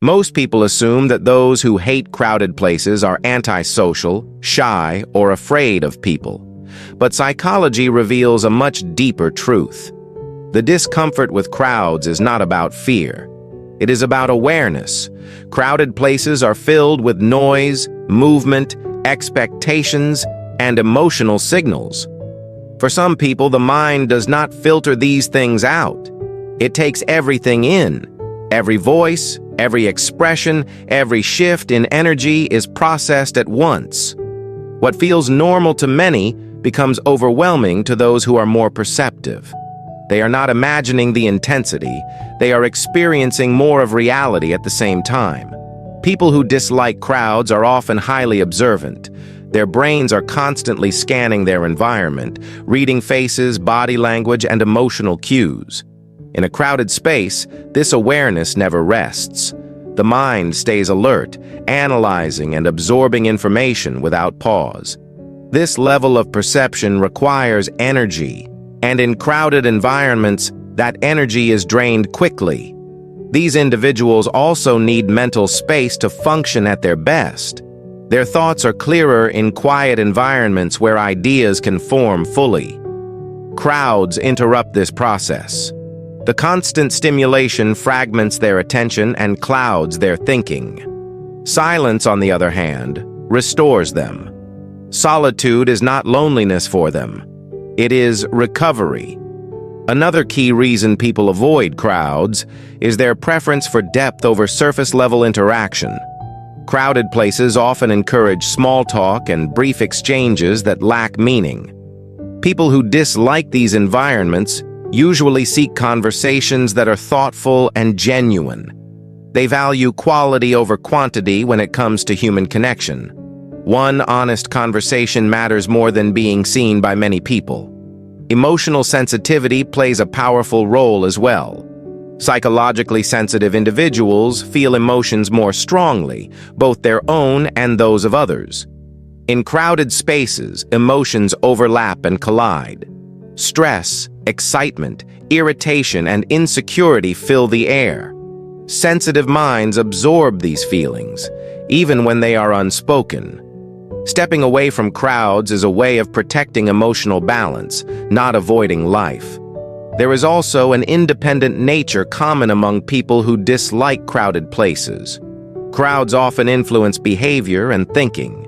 Most people assume that those who hate crowded places are antisocial, shy, or afraid of people. But psychology reveals a much deeper truth. The discomfort with crowds is not about fear. It is about awareness. Crowded places are filled with noise, movement, expectations, and emotional signals. For some people, the mind does not filter these things out. It takes everything in. Every voice, every expression, every shift in energy is processed at once. What feels normal to many becomes overwhelming to those who are more perceptive. They are not imagining the intensity, they are experiencing more of reality at the same time. People who dislike crowds are often highly observant. Their brains are constantly scanning their environment, reading faces, body language, and emotional cues. In a crowded space, this awareness never rests. The mind stays alert, analyzing and absorbing information without pause. This level of perception requires energy, and in crowded environments, that energy is drained quickly. These individuals also need mental space to function at their best. Their thoughts are clearer in quiet environments where ideas can form fully. Crowds interrupt this process. The constant stimulation fragments their attention and clouds their thinking. Silence, on the other hand, restores them. Solitude is not loneliness for them. It is recovery. Another key reason people avoid crowds is their preference for depth over surface-level interaction. Crowded places often encourage small talk and brief exchanges that lack meaning. People who dislike these environments usually seek conversations that are thoughtful and genuine. They value quality over quantity when it comes to human connection. One honest conversation matters more than being seen by many people. Emotional sensitivity plays a powerful role as well. Psychologically sensitive individuals feel emotions more strongly, both their own and those of others. In crowded spaces, emotions overlap and collide. Stress, excitement, irritation, and insecurity fill the air. Sensitive minds absorb these feelings, even when they are unspoken. Stepping away from crowds is a way of protecting emotional balance, not avoiding life. There is also an independent nature common among people who dislike crowded places. Crowds often influence behavior and thinking.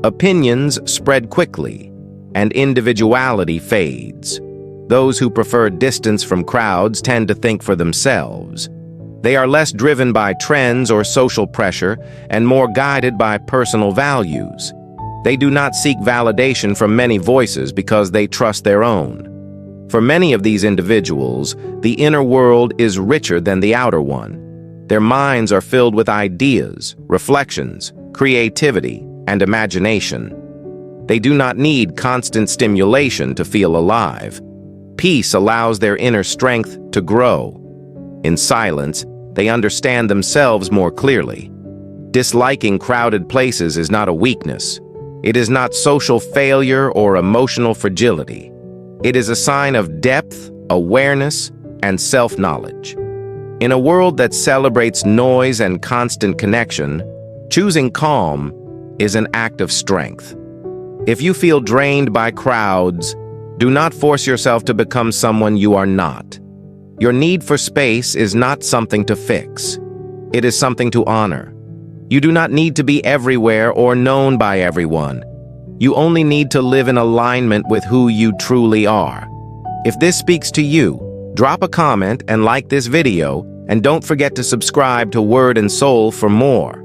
Opinions spread quickly, and individuality fades. Those who prefer distance from crowds tend to think for themselves. They are less driven by trends or social pressure and more guided by personal values. They do not seek validation from many voices because they trust their own. For many of these individuals, the inner world is richer than the outer one. Their minds are filled with ideas, reflections, creativity, and imagination. They do not need constant stimulation to feel alive. Peace allows their inner strength to grow. In silence, they understand themselves more clearly. Disliking crowded places is not a weakness. It is not social failure or emotional fragility. It is a sign of depth, awareness, and self-knowledge. In a world that celebrates noise and constant connection, choosing calm is an act of strength. If you feel drained by crowds, do not force yourself to become someone you are not. Your need for space is not something to fix. It is something to honor. You do not need to be everywhere or known by everyone. You only need to live in alignment with who you truly are. If this speaks to you, drop a comment and like this video, and don't forget to subscribe to Word and Soul for more.